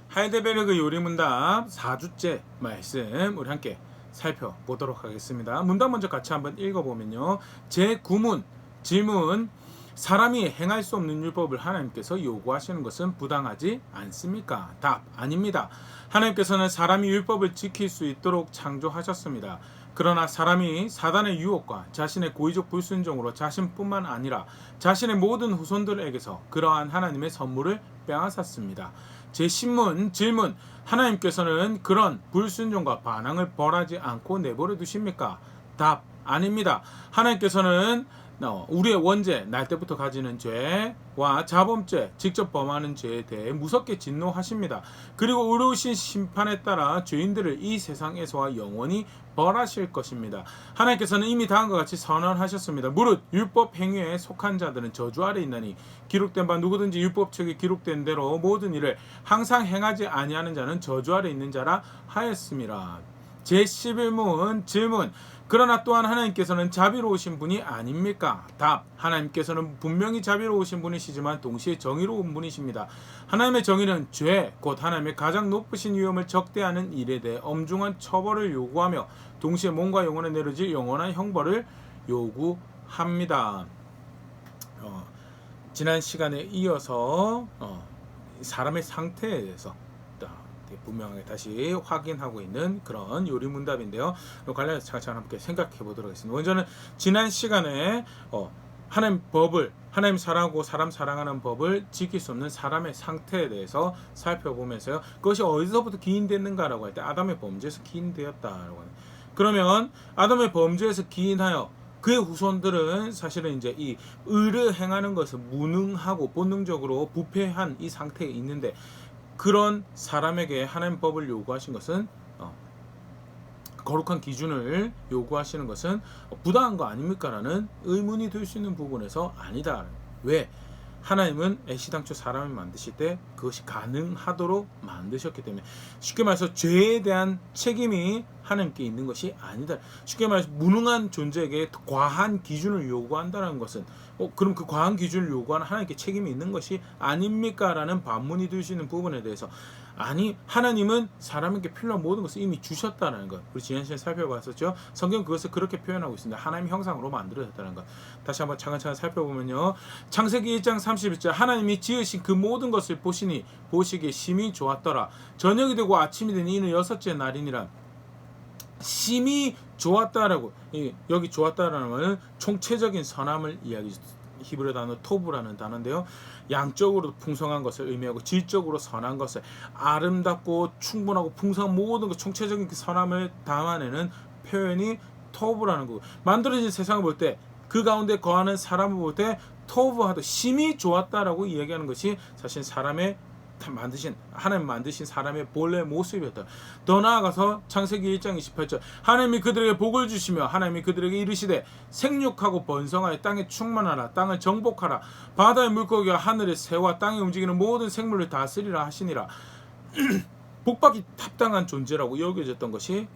하이델베르그 요리문답 4주째 말씀 우리 함께 살펴보도록 하겠습니다. 문답 먼저 같이 한번 읽어보면요. 제9문 질문: 사람이 행할 수 없는 율법을 하나님께서 요구하시는 것은 부당하지 않습니까? 답: 아닙니다. 하나님께서는 사람이 율법을 지킬 수 있도록 창조하셨습니다. 그러나 사람이 사단의 유혹과 자신의 고의적 불순종으로 자신뿐만 아니라 자신의 모든 후손들에게서 그러한 하나님의 선물을 빼앗았습니다. 제10문 질문: 하나님께서는 그런 불순종과 반항을 벌하지 않고 내버려 두십니까? 답: 아닙니다. 하나님께서는 우리의 원죄, 날 때부터 가지는 죄와 자범죄, 직접 범하는 죄에 대해 무섭게 진노하십니다. 그리고 의로우신 심판에 따라 죄인들을 이 세상에서와 영원히 벌하실 것입니다. 하나님께서는 이미 다음과 같이 선언하셨습니다. 무릇 율법 행위에 속한 자들은 저주 아래 있나니 기록된 바 누구든지 율법책에 기록된 대로 모든 일을 항상 행하지 아니하는 자는 저주 아래 있는 자라 하였습니다. 제11문 질문: 그러나 또한 하나님께서는 자비로우신 분이 아닙니까? 답: 하나님께서는 분명히 자비로우신 분이시지만 동시에 정의로운 분이십니다. 하나님의 정의는 죄, 곧 하나님의 가장 높으신 위엄을 적대하는 일에 대해 엄중한 처벌을 요구하며 동시에 몸과 영혼에 내려질 영원한 형벌을 요구합니다. 지난 시간에 이어서 사람의 상태에 대해서 분명하게 다시 확인하고 있는 그런 요리문답인데요. 관련해서 차차 함께 생각해 보도록 하겠습니다. 먼저는 지난 시간에 하나님 법을, 하나님 사랑하고 사람 사랑하는 법을 지킬 수 없는 사람의 상태에 대해서 살펴보면서요. 그것이 어디서부터 기인됐는가라고 할 때 아담의 범죄에서 기인되었다라고 하는. 그러면 아담의 범죄에서 기인하여 그의 후손들은 사실은 이제 이 의를 행하는 것을 무능하고 본능적으로 부패한 이 상태에 있는데, 그런 사람에게 하나님 법을 요구하신 것은 거룩한 기준을 요구하시는 것은 부당한 거 아닙니까? 라는 의문이 들 수 있는 부분에서 아니다. 왜? 하나님은 애시당초 사람을 만드실 때 그것이 가능하도록 만드셨기 때문에. 쉽게 말해서 죄에 대한 책임이 하나님께 있는 것이 아니다. 쉽게 말해서 무능한 존재에게 과한 기준을 요구한다는 것은 그럼 그 과한 기준을 요구하는 하나님께 책임이 있는 것이 아닙니까? 라는 반문이 들 수 있는 부분에 대해서, 아니, 하나님은 사람에게 필요한 모든 것을 이미 주셨다는 것. 우리 지난 시간에 살펴봤었죠. 성경 그것을 그렇게 표현하고 있습니다. 하나님의 형상으로 만들어졌다는 것. 다시 한번 차근차근 살펴보면요. 창세기 1장 31절: 하나님이 지으신 그 모든 것을 보시니 보시기에 심히 좋았더라. 저녁이 되고 아침이 되니 이는 여섯째 날이니라. 심히 좋았다라고, 여기 좋았다라는 것은 총체적인 선함을 이야기합니다. 히브리 단어 토브라는 단어인데요. 양적으로 풍성한 것을 의미하고 질적으로 선한 것을, 아름답고 충분하고 풍성한 모든 것, 총체적인 그 선함을 담아내는 표현이 토브라는 거고, 만들어진 세상을 볼 때 그 가운데 거하는 사람을 볼 때 토브하다, 심히 좋았다라고 이야기하는 것이 사실 사람의 하나님 만드신 사람의 본래 모습이었다. 더 나아가서 창세기 1장 28절: 하나님이 그들에게 복을 주시며 하나님이 그들에게 이르시되 생육하고 번성하여 땅에 충만하라, 땅을 정복하라, 바다의 물고기와 하늘의 새와 땅에 움직이는 모든 생물을 다스리라 하시니라. 복받기 합당한 존재라고 여겨졌던 것이,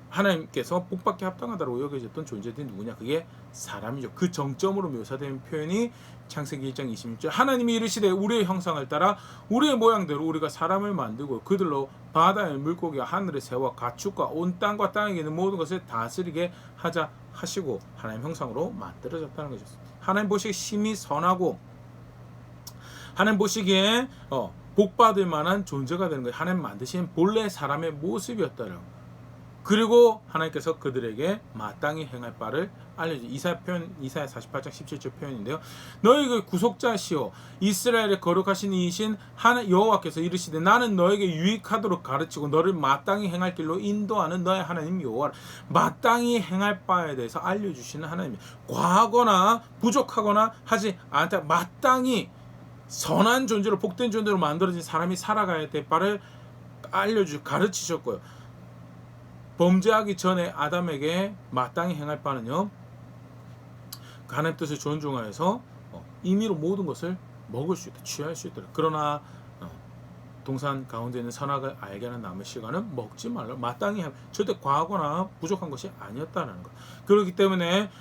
하나님께서 복받기 합당하다고 여겨졌던 존재들이 누구냐? 그게 사람이죠. 그 정점으로 묘사된 표현이 창세기 1장 26절: 하나님이 이르시되 우리의 형상을 따라 우리의 모양대로 우리가 사람을 만들고 그들로 바다의 물고기와 하늘의 새와 가축과 온 땅과 땅에 있는 모든 것을 다스리게 하자 하시고 하나님 형상으로 만들어졌다는 것이었습니다. 하나님 보시기에 심히 선하고 하나님 보시기에 복받을 만한 존재가 되는 거예요. 하나님 만드신 본래 사람의 모습이었다라고. 그리고 하나님께서 그들에게 마땅히 행할 바를 알려주. 이사야 48장 17절 표현인데요. 너희가 구속자시오 이스라엘의 거룩하신 이이신 여호와께서 이르시되 나는 너에게 유익하도록 가르치고 너를 마땅히 행할 길로 인도하는 너의 하나님 여호와라. 마땅히 행할 바에 대해서 알려주시는 하나님. 과하거나 부족하거나 하지 않다. 마땅히 선한 존재로, 복된 존재로 만들어진 사람이 살아가야 될 바를 가르치셨고요. 범죄하기 전에 아담에게 마땅히 행할 바는요, 하나님 뜻을 존중하여서 임의로 모든 것을 먹을 수 있다, 취할 수 있다. 그러나 동산 가운데 있는 선악을 알게 하는 나무 실과는 먹지 말라. 마땅히 절대 과하거나 부족한 것이 아니었다는 것. 그렇기 때문에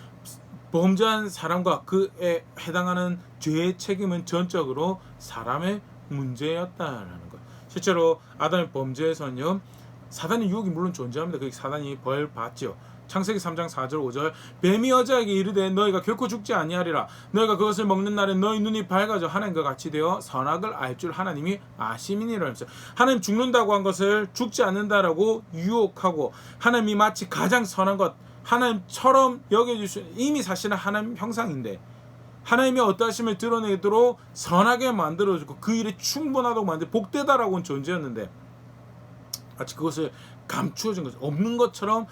범죄한 사람과 그에 해당하는 죄의 책임은 전적으로 사람의 문제였다는 것. 실제로 아담의 범죄에서는요, 사단의 유혹이 물론 존재합니다. 그 사단이 벌 받죠. 창세기 3장 4절 5절 뱀이 여자에게 이르되 너희가 결코 죽지 아니하리라. 너희가 그것을 먹는 날에 너희 눈이 밝아져 하나님과 같이 되어 선악을 알 줄 하나님이 아심이니라 하면서 하나님 죽는다고 한 것을 죽지 않는다라고 유혹하고 하나님이 마치 가장 선한 것 하나님처럼 여겨주시는 이미 사실은 하나님 형상인데 하나님의 어떠하심을 드러내도록 선하게 만들어주고 그 일에 충분하다고 만들 복되다라고는 존재였는데 마치 그것을 감추어진 것 없는 것처럼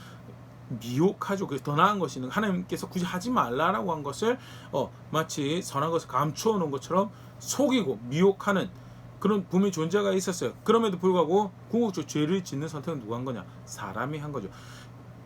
미혹하죠. 그래서 더 나은 것이 하나님께서 굳이 하지 말라라고 한 것을 마치 선한 것을 감추어 놓은 것처럼 속이고 미혹하는 그런 분명히 존재가 있었어요. 그럼에도 불구하고 궁극적으로 죄를 짓는 선택은 누가 한 거냐? 사람이 한 거죠.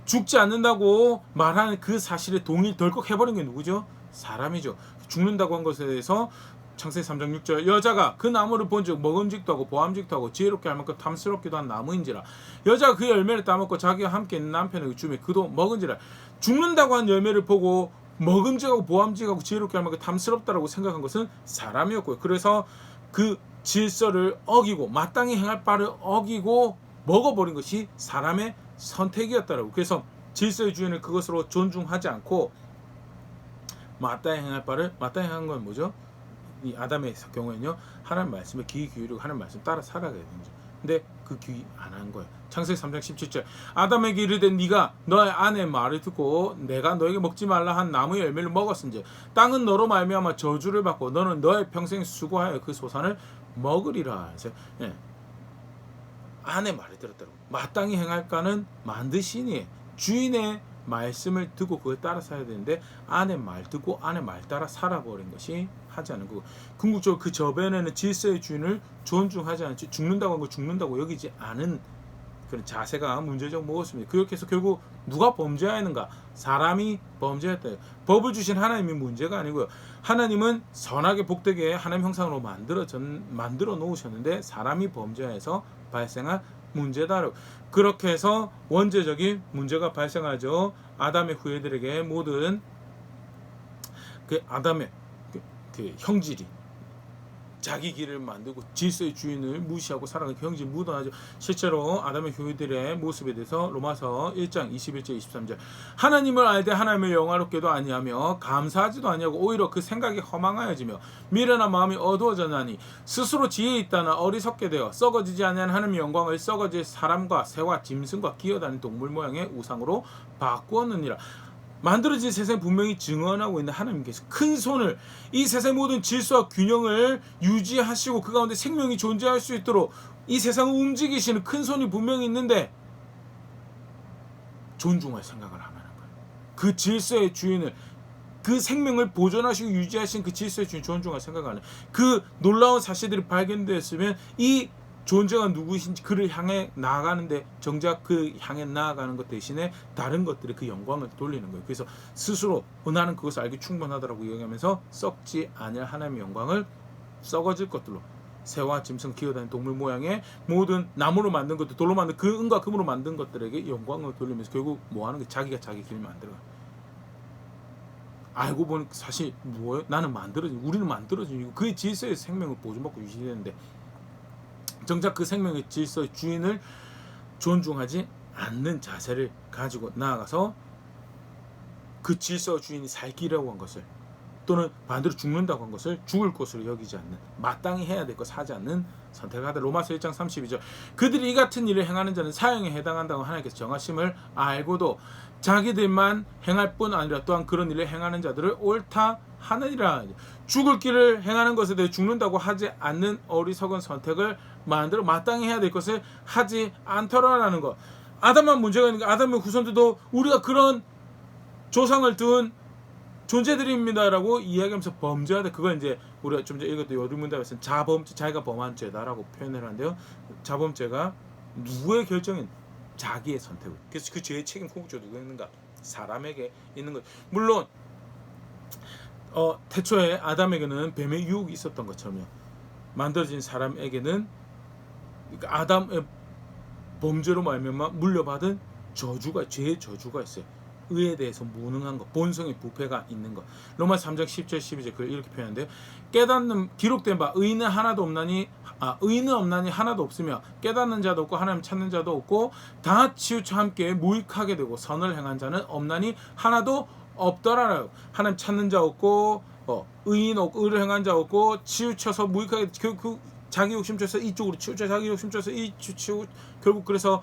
죽지 않는다고 말하는 그 사실에 동의 덜컥 해버린 게 누구죠? 사람이죠. 죽는다고 한 것에 대해서 창세기 3장 6절 여자가 그 나무를 본즉 먹음직도 하고 보암직도 하고 지혜롭게 할 만큼 탐스럽기도 한 나무인지라 여자가 그 열매를 따먹고 자기와 함께 있는 남편에게 주매 그도 먹은지라 죽는다고 한 열매를 보고 먹음직하고 보암직하고 지혜롭게 할 만큼 탐스럽다라고 생각한 것은 사람이었고요. 그래서 그 질서를 어기고 마땅히 행할 바를 어기고 먹어버린 것이 사람의 선택이었다라고. 그래서 질서의 주인을 그것으로 존중하지 않고 마땅히 행할 바를 마땅히 행한 건 뭐죠? 이 아담의 경우에는요 하나님 말씀에 귀 기울이고 하나님 말씀 따라 살아가야 되는 거죠. 근데 그 귀 안 한 거예요. 창세기 3장 17절 아담에게 이르되 네가 너의 아내의 말을 듣고 내가 너에게 먹지 말라 한 나무의 열매를 먹었은지 땅은 너로 말미암아 저주를 받고 너는 너의 평생 수고하여 그 소산을 먹으리라. 그래서 아내 말을 들었다고 마땅히 행할까는 만드시니 주인의 말씀을 듣고 그걸 따라 살아야 되는데 아내 말 듣고 아내 말 따라 살아버린 것이 하지 않은 거고 궁극적으로 그 저변에는 질서의 주인을 존중하지 않지 죽는다고 한 거 죽는다고 여기지 않은 그런 자세가 문제적 무엇입니다. 그렇게 해서 결국 누가 범죄하였는가? 사람이 범죄했다. 법을 주신 하나님이 문제가 아니고요. 하나님은 선하게 복되게 하나님 형상으로 만들어 놓으셨는데 사람이 범죄해서 발생한 문제다. 그렇게 해서 원죄적인 문제가 발생하죠. 아담의 후예들에게 모든 그 아담의 그 형질이 자기 길을 만들고 질서의 주인을 무시하고 살아가는 그 형질이 묻어나죠. 실제로 아담의 후예들의 모습에 대해서 로마서 1장 21절 23절 하나님을 알되 하나님을 영화롭게도 아니하며 감사하지도 아니하고 오히려 그 생각이 허망하여지며 미련한 마음이 어두워졌나니 스스로 지혜 있다나 어리석게 되어 썩어지지 아니한 하나님의 영광을 썩어질 사람과 새와 짐승과 기어다니는 동물 모양의 우상으로 바꾸었느니라. 만들어진 세상 분명히 증언하고 있는 하나님께서 큰 손을 이 세상의 모든 질서와 균형을 유지하시고 그 가운데 생명이 존재할 수 있도록 이 세상을 움직이시는 큰 손이 분명히 있는데 존중할 생각을 안 하는 거예요. 그 질서의 주인을 그 생명을 보존하시고 유지하신 그 질서의 주인 존중할 생각을 안 해요. 그 놀라운 사실들이 발견되었으면 이 존재가 누구이신지 그를 향해 나아가는데 정작 그 향해 나아가는 것 대신에 다른 것들의 그 영광을 돌리는 거예요. 그래서 스스로 나는 그것을 알기 충분하다라고 이야기하면서 썩지 아니할 하나님의 영광을 썩어질 것들로 새와 짐승 기어다니는 동물 모양의 모든 나무로 만든 것들 돌로 만든 그 은과 금으로 만든 것들에게 영광을 돌리면서 결국 뭐 하는 게 자기가 자기 길 만들어요. 알고 보니 사실 뭐예요? 나는 만들어진 우리는 만들어진 그 질서의 생명을 보존받고 유지되는데 정작 그 생명의 질서의 주인을 존중하지 않는 자세를 가지고 나아가서 그 질서 주인이 살 길이라고 한 것을 또는 반대로 죽는다고 한 것을 죽을 것으로 여기지 않는 마땅히 해야 될 것 하지 않는 선택을 하다. 로마서 1장 32절 그들이 이 같은 일을 행하는 자는 사형에 해당한다고 하나님께서 정하심을 알고도 자기들만 행할 뿐 아니라 또한 그런 일을 행하는 자들을 옳다 하느니라. 죽을 길을 행하는 것에 대해 죽는다고 하지 않는 어리석은 선택을 만들어 마땅히 해야 될 것을 하지 않더라라는 것. 아담만 문제가 있는 게 아담의 후손들도 우리가 그런 조상을 둔 존재들입니다라고 이야기하면서 범죄하다. 그걸 이제 우리가 좀 전에 읽었던 요리문답에서는 자범죄, 자기가 범한 죄다라고 표현을 하는데요. 자범죄가 누구의 결정인? 자기의 선택을. 그래서 그 죄의 책임 궁극적으로 누가 있는가? 사람에게 있는 것. 물론 태초에 아담에게는 뱀의 유혹이 있었던 것처럼요. 만들어진 사람에게는 그러니까 아담의 범죄로 말미암아 물려받은 저주가 죄의 저주가 있어요. 의에 대해서 무능한 것, 본성의 부패가 있는 것. 로마서 3장 10절 12절 그걸 이렇게 표현하는데요. 깨닫는 기록된 바 의인은 하나도 없나니 의인은 없나니 하나도 없으며 깨닫는 자도 없고 하나님 찾는 자도 없고 다 치우쳐 함께 무익하게 되고 선을 행한 자는 없나니 하나도 없더라라요. 하나님 찾는 자 없고 의인 없고 의를 행한 자 없고 치우쳐서 무익하게 그 자기 욕심쳐서 이쪽으로 치우쳐 자기 욕심쳐서 이치우 결국 그래서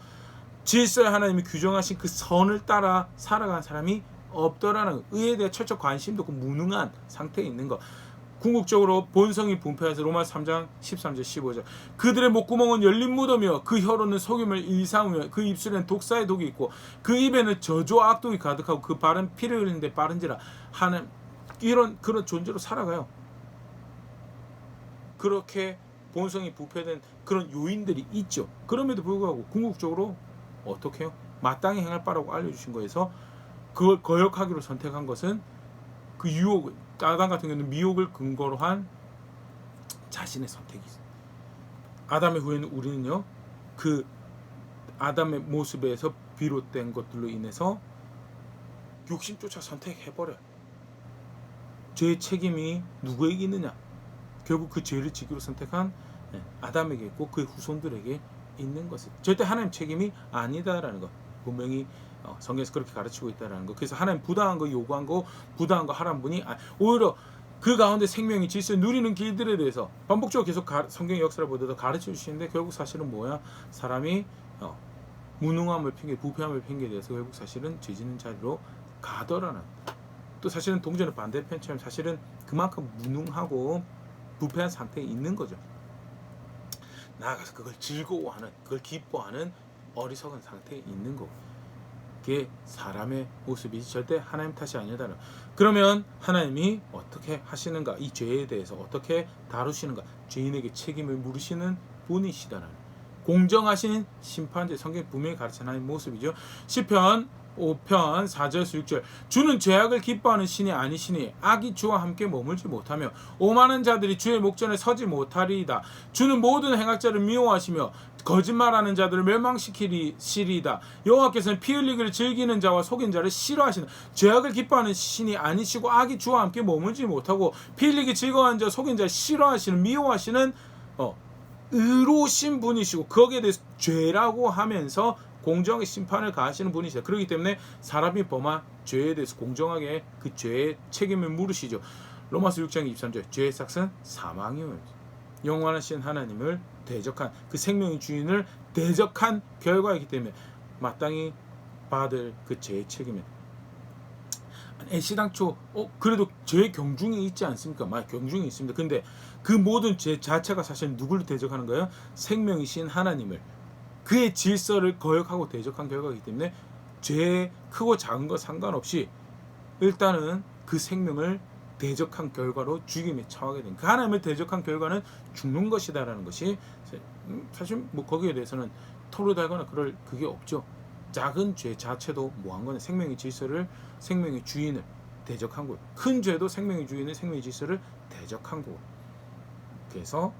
질서에 하나님이 규정하신 그 선을 따라 살아간 사람이 없더라는 의에 대해 철저히 관심도 없고 무능한 상태에 있는 것. 궁극적으로 본성이 분패해서 로마서 3장 13절 15절 그들의 목구멍은 열린 무덤이요 그 혀로는 속임을 일삼으며 그 입술에는 독사의 독이 있고 그 입에는 저주와 악독이 가득하고 그 발은 피를 흘리는데 빠른지라 하는 그런 존재로 살아가요. 그렇게 본성이 부패된 그런 요인들이 있죠. 그럼에도 불구하고 궁극적으로 어떻게 해요? 마땅히 행할 바라고 알려주신 거에서 그걸 거역하기로 선택한 것은 그 유혹, 아담 같은 경우는 미혹을 근거로 한 자신의 선택이 있어요. 아담의 후에는 우리는요, 그 아담의 모습에서 비롯된 것들로 인해서 욕심조차 선택해버려요. 죄의 책임이 누구에게 있느냐? 결국 그 죄를 지기로 선택한 아담에게 있고 그의 후손들에게 있는 것을 절대 하나님 책임이 아니다라는 것 분명히 성경에서 그렇게 가르치고 있다라는 것. 그래서 하나님 부당한 거 요구한 거 부당한 거 하라는 분이 오히려 그 가운데 생명이 질서 누리는 길들에 대해서 반복적으로 계속 성경의 역사를 보더라도 가르쳐 주시는데 결국 사실은 뭐야? 사람이 무능함을 핑계 부패함을 핑계에 대해서 결국 사실은 죄 짓는 자리로 가더라는 또 사실은 동전의 반대편처럼 사실은 그만큼 무능하고 부패한 상태에 있는 거죠. 나아가서 그걸 즐거워하는 그걸 기뻐하는 어리석은 상태에 있는 거고 그게 사람의 모습이지 절대 하나님 탓이 아니다는. 그러면 하나님이 어떻게 하시는가 이 죄에 대해서 어떻게 다루시는가 죄인에게 책임을 물으시는 분이시다는 공정하신 심판제 성경이 분명히 가르치는 하나님의 모습이죠. 시편 5편 4절에서 6절 주는 죄악을 기뻐하는 신이 아니시니 악이 주와 함께 머물지 못하며 오만한 자들이 주의 목전에 서지 못하리이다. 주는 모든 행악자를 미워하시며 거짓말하는 자들을 멸망시키리이다. 여호와께서는 피 흘리기를 즐기는 자와 속인 자를 싫어하시는 죄악을 기뻐하는 신이 아니시고 악이 주와 함께 머물지 못하고 피 흘리기 즐거워하는 자 속인 자를 싫어하시는 미워하시는 의로우신 분이시고 거기에 대해서 죄라고 하면서 공정하게 심판을 가하시는 분이시다. 그렇기 때문에 사람이 범한 죄에 대해서 공정하게 그 죄의 책임을 물으시죠. 로마서 6장 23절 죄의 삭은 사망이요. 영원하신 하나님을 대적한 그 생명의 주인을 대적한 결과이기 때문에 마땅히 받을 그 죄의 책임은 애시당초 그래도 죄의 경중이 있지 않습니까? 경중이 있습니다. 근데 그 모든 죄 자체가 사실 누구를 대적하는 거예요? 생명이신 하나님을 그의 질서를 거역하고 대적한 결과이기 때문에 죄 크고 작은 것 상관없이 일단은 그 생명을 대적한 결과로 죽임에 처하게 된 그 하나님을 대적한 결과는 죽는 것이다라는 것이 사실 거기에 대해서는 토를 달거나 그럴 그게 없죠. 작은 죄 자체도 뭐한 거냐 생명의 질서를 생명의 주인을 대적한 거예요. 큰 죄도 생명의 주인을 생명의 질서를 대적한 거고 그래서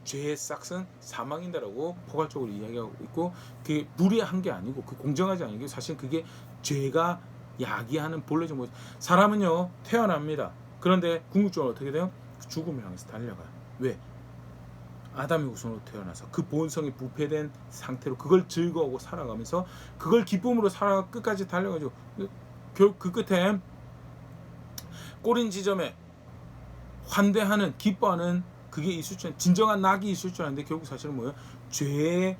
죄의 싹은 사망인다라고 포괄적으로 이야기하고 있고 그게 불의한 게 아니고 그 공정하지 않은 게 사실 그게 죄가 야기하는 본래적 모습. 사람은요 태어납니다. 그런데 궁극적으로 어떻게 돼요? 죽음을 향해서 달려가요. 왜? 아담의 후손으로 태어나서 그 본성이 부패된 상태로 그걸 즐거워하고 살아가면서 그걸 기쁨으로 살아가 끝까지 달려가지고 그 끝에 꼬린 지점에 환대하는 기뻐하는 그게 있을 줄 진정한 낙이 있을 줄 알았는데 결국 사실은 뭐예요? 죄의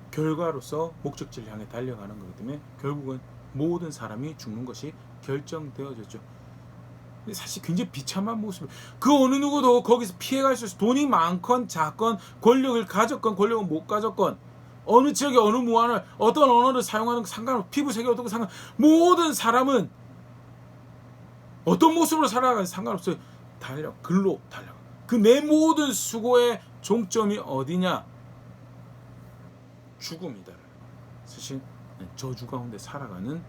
결과로서 목적지를 향해 달려가는 거기 때문에 결국은 모든 사람이 죽는 것이 결정되어졌죠. 근데 사실 굉장히 비참한 모습. 그 어느 누구도 거기서 피해갈 수 있어. 돈이 많건 작건 권력을 가졌건 권력을 못 가졌건 어느 지역에 어느 무한을 어떤 언어를 사용하는 상관없고 피부색이 어떻고 상관 모든 사람은 어떤 모습으로 살아가는 상관없어요. 글로 달려가. 그 내 모든 수고의 종점이 어디냐? 죽음이다. 사실 저주 가운데 살아가는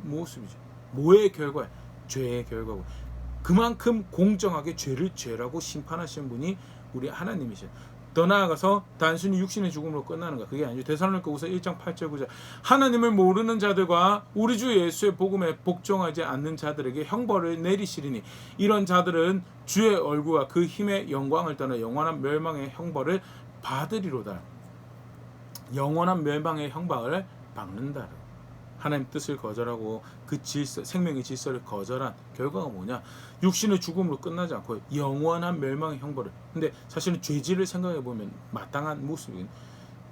모습이죠. 뭐의 결과야? 죄의 결과고. 그만큼 공정하게 죄를 죄라고 심판하시는 분이 우리 하나님이셔요. 더 나아가서 단순히 육신의 죽음으로 끝나는 거 그게 아니죠. 데살로니가후서 1장 8절 9절 하나님을 모르는 자들과 우리 주 예수의 복음에 복종하지 않는 자들에게 형벌을 내리시리니 이런 자들은 주의 얼굴과 그 힘의 영광을 떠나 영원한 멸망의 형벌을 받으리로다. 영원한 멸망의 형벌을 받는다. 하나님 뜻을 거절하고 그 질서, 생명의 질서를 거절한 결과가 뭐냐? 육신의 죽음으로 끝나지 않고 영원한 멸망의 형벌을. 근데 사실은 죄질을 생각해 보면 마땅한 모습이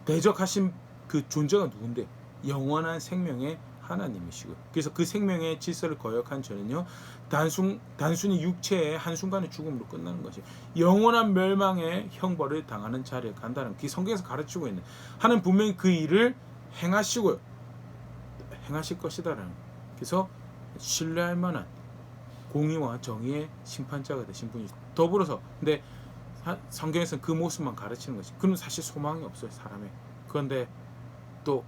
대적하신 그 존재가 누군데? 영원한 생명의 하나님이시고. 그래서 그 생명의 질서를 거역한 저는요, 단순히 육체의 한순간의 죽음으로 끝나는 것이 영원한 멸망의 형벌을 당하는 자리에 간다는 그 성경에서 가르치고 있는 하나님 분명히 그 일을 행하시고요. 행하실 것이다라는. 그래서 신뢰할 만한 공의와 정의의 심판자가 되신 분이 더불어서 근데 성경에서는 그 모습만 가르치는 것이 그는 사실 소망이 없어요 사람에. 그런데 또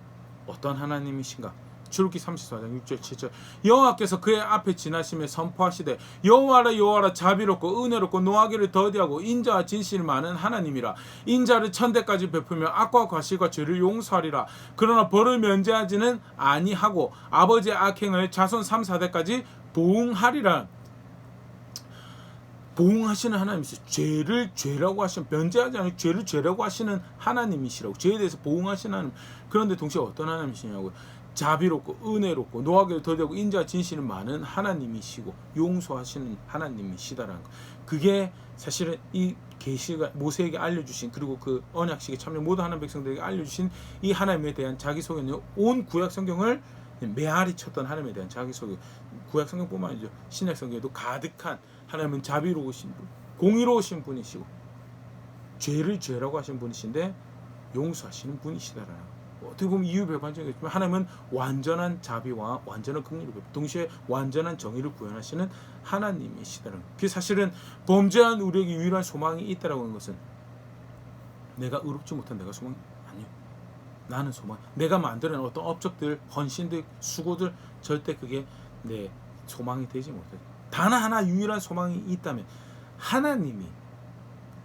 어떤 하나님이신가? 출애굽기 34장 6절 7절 여호와께서 그의 앞에 지나시며 선포하시되 여호와라 여호와라 자비롭고 은혜롭고 노하기를 더디하고 인자와 진실이 많은 하나님이라. 인자를 천대까지 베풀며 악과 과실과 죄를 용서하리라. 그러나 벌을 면제하지는 아니하고 아버지의 악행을 자손 3, 4대까지 보응하리라. 보응하시는 하나님이시죠. 죄를 죄라고 하시는, 면제하지 않고 죄를 죄라고 하시는 하나님이시라고. 죄에 대해서 보응하시는 하나님. 그런데 동시에 어떤 하나님이시냐고요. 자비롭고 은혜롭고 노하기를 더디하고 인자와 진실이 많은 하나님이시고 용서하시는 하나님이시다라는 거. 그게 사실은 이 계시가 모세에게 알려주신, 그리고 그 언약식에 참여 모든 하나님 백성들에게 알려주신 이 하나님에 대한 자기소개는 온 구약 성경을 메아리 쳤던 하나님에 대한 자기소개. 구약 성경뿐만 아니죠. 신약 성경에도 가득한 하나님은 자비로우신 분, 공의로우신 분이시고 죄를 죄라고 하신 분이신데 용서하시는 분이시다라는 거. 어떻게 보면 이유배반적이겠지만 하나님은 완전한 자비와 완전한 긍휼을 베푸고 동시에 완전한 정의를 구현하시는 하나님이시다는 것. 그게 사실은 범죄한 우리에게 유일한 소망이 있다라고 하는 것은 내가 의롭지 못한 내가 소망이 아니요. 나는 소망. 내가 만드는 어떤 업적들, 헌신들, 수고들 절대 그게 내 소망이 되지 못해. 단 하나 유일한 소망이 있다면 하나님이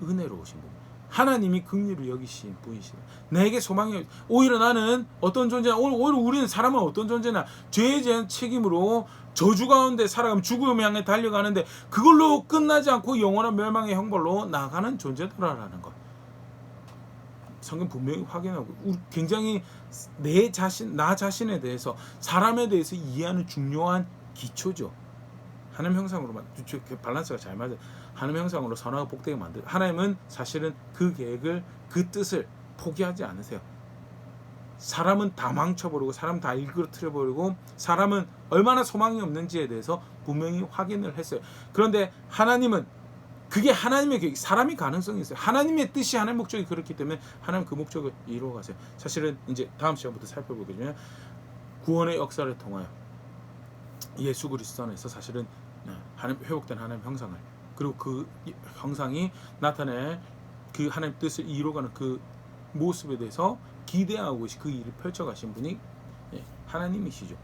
은혜로우신 분. 하나님이 긍휼을 여기신 분이시다. 내게 소망이 오히려 나는 어떤 존재나 오히려 우리는 사람은 어떤 존재나 죄에 대한 책임으로 저주 가운데 살아가면 죽음을 향해 달려가는데 그걸로 끝나지 않고 영원한 멸망의 형벌로 나가는 존재더라라는 것. 성경 분명히 확인하고 굉장히 나 자신에 대해서 사람에 대해서 이해하는 중요한 기초죠. 하나님 형상으로만 밸런스가 잘 맞아요. 하나님 형상으로 선하고 복되게 만들. 하나님은 사실은 그 계획을 그 뜻을 포기하지 않으세요. 사람은 다 망쳐버리고 사람 다 일그러뜨려버리고 사람은 얼마나 소망이 없는지에 대해서 분명히 확인을 했어요. 그런데 하나님은 그게 하나님의 계획, 사람이 가능성이 있어요. 하나님의 뜻이 하나님의 목적이 그렇기 때문에 하나님 그 목적을 이루어가세요. 사실은 이제 다음 시간부터 살펴보겠지만 구원의 역사를 통하여 예수 그리스도 안에서 사실은 하나님 회복된 하나님 형상을 그리고 그 형상이 나타내 그 하나님 뜻을 이루어가는 그 모습에 대해서 기대하고 그 일을 펼쳐가신 분이 하나님이시죠.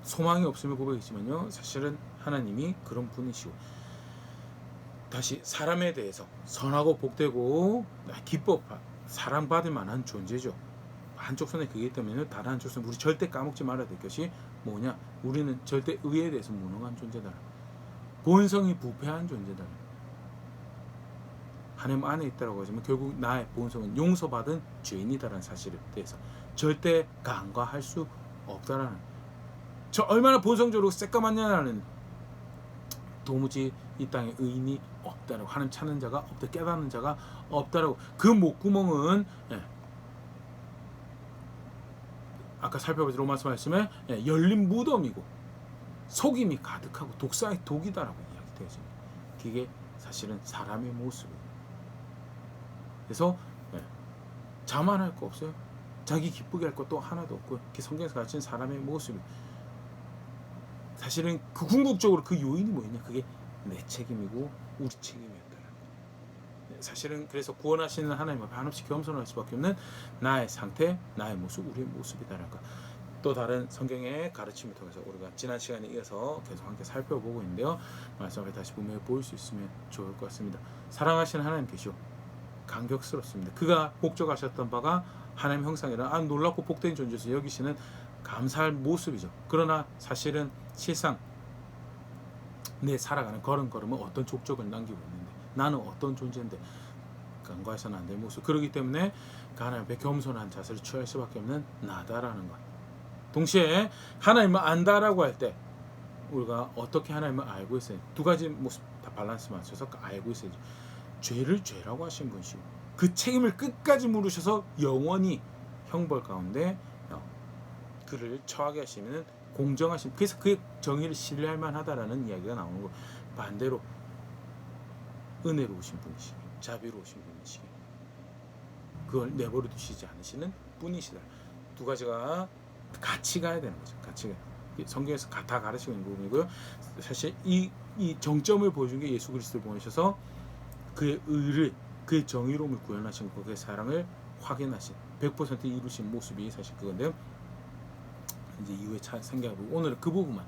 소망이 없음을 고백했지만요, 사실은 하나님이 그런 분이시고 다시 사람에 대해서 선하고 복되고 기뻐 사랑받을 만한 존재죠. 한쪽 손에 그게 있다면 다른 한쪽 손에 우리 절대 까먹지 말아야 될 것이 뭐냐? 우리는 절대 의에 대해서 무능한 존재다. 본성이 부패한 존재다. 하나님 안에 있다고 하지만 결국 나의 본성은 용서받은 죄인이다라는 사실에 대해서 절대 간과할 수 없다라는. 저 얼마나 본성적으로 새까맣냐는 도무지 이 땅에 의인이 없다라고, 하나님 찾는 자가 없다, 깨닫는 자가 없다라고. 그 목구멍은 아까 살펴보신 로마서 말씀에 열린 무덤이고 속임이 가득하고 독사의 독이다라고 이야기되어집니다. 그게 사실은 사람의 모습이에요. 그래서 자만할 거 없어요. 자기 기쁘게 할 것도 하나도 없고요. 그 성경에서 가르친 사람의 모습이 사실은 그 궁극적으로 그 요인이 뭐였냐? 그게 내 책임이고 우리 책임이었다는 거. 사실은 그래서 구원하시는 하나님 앞에 한없이 겸손할 수밖에 없는 나의 상태, 나의 모습, 우리의 모습이다라는 거. 또 다른 성경의 가르침을 통해서 우리가 지난 시간에 이어서 계속 함께 살펴보고 있는데요. 말씀을 다시 분명히 보일 수 있으면 좋을 것 같습니다. 사랑하시는 하나님 계시오. 감격스럽습니다. 그가 목적하셨던 바가 하나님 형상이라 놀랍고 복된 존재에서 여기시는 감사할 모습이죠. 그러나 사실은 실상 내 살아가는 걸음걸음은 어떤 족적을 남기고 있는데 나는 어떤 존재인데 간과해서는 안 될 모습. 그렇기 때문에 하나님 앞에 겸손한 자세를 취할 수밖에 없는 나다라는 것. 동시에 하나님을 안다라고 할 때 우리가 어떻게 하나님을 알고 있어요? 두 가지 모습 다 밸런스 맞춰서 알고 있어야죠. 죄를 죄라고 하신 분이시고 그 책임을 끝까지 물으셔서 영원히 형벌 가운데 그를 처하게 하시는 공정하신, 그래서 그 정의를 신뢰할 만하다라는 이야기가 나오는 거. 반대로 은혜로우신 분이시고 자비로우신 분이시고 그걸 내버려 두시지 않으시는 분이시다. 두 가지가 같이 가야 되는 거죠. 같이 성경에서 다 가르치고 있는 부분이고요. 사실 이 정점을 보여준 게 예수 그리스도를 보내셔서 그의 의를, 그의 정의로움을 구현하신 것, 그의 사랑을 확인하신 100% 이루신 모습이 사실 그건데요. 이제 이후에 생각해보고 오늘은 그 부분만,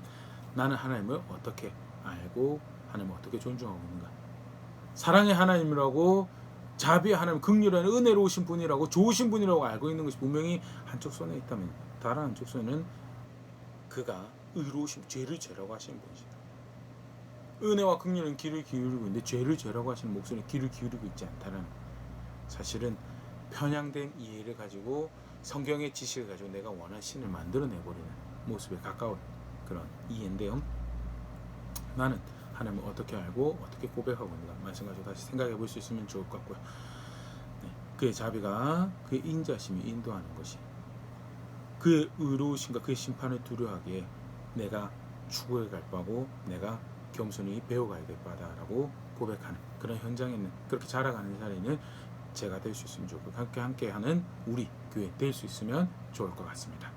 나는 하나님을 어떻게 알고 하나님을 어떻게 존중하고 있는가. 사랑의 하나님이라고, 자비의 하나님, 긍휼한 은혜로우신 분이라고, 좋으신 분이라고 알고 있는 것이 분명히 한쪽 손에 있다면 다른 한쪽 손에는 그가 의로우신, 죄를 죄라고 하시는 분이시다. 은혜와 긍휼은 귀를 기울이고 있는데 죄를 죄라고 하시는 목소리에 귀를 기울이고 있지 않다는, 사실은 편향된 이해를 가지고 성경의 지식을 가지고 내가 원하는 신을 만들어내버리는 모습에 가까운 그런 이해인데요. 나는 하나님을 어떻게 알고 어떻게 고백하고 있는가 말씀 가지고 다시 생각해 볼 수 있으면 좋을 것 같고요. 그의 자비가, 그의 인자심이 인도하는 것이, 그의 의로우심과 그의 심판을 두려워하기에 내가 추구해 갈 바고 내가 겸손히 배워가야 될 바다라고 고백하는 그런 현장에 있는, 그렇게 자라가는 자리는 제가 될 수 있으면 좋고 함께하는 우리 교회 될 수 있으면 좋을 것 같습니다.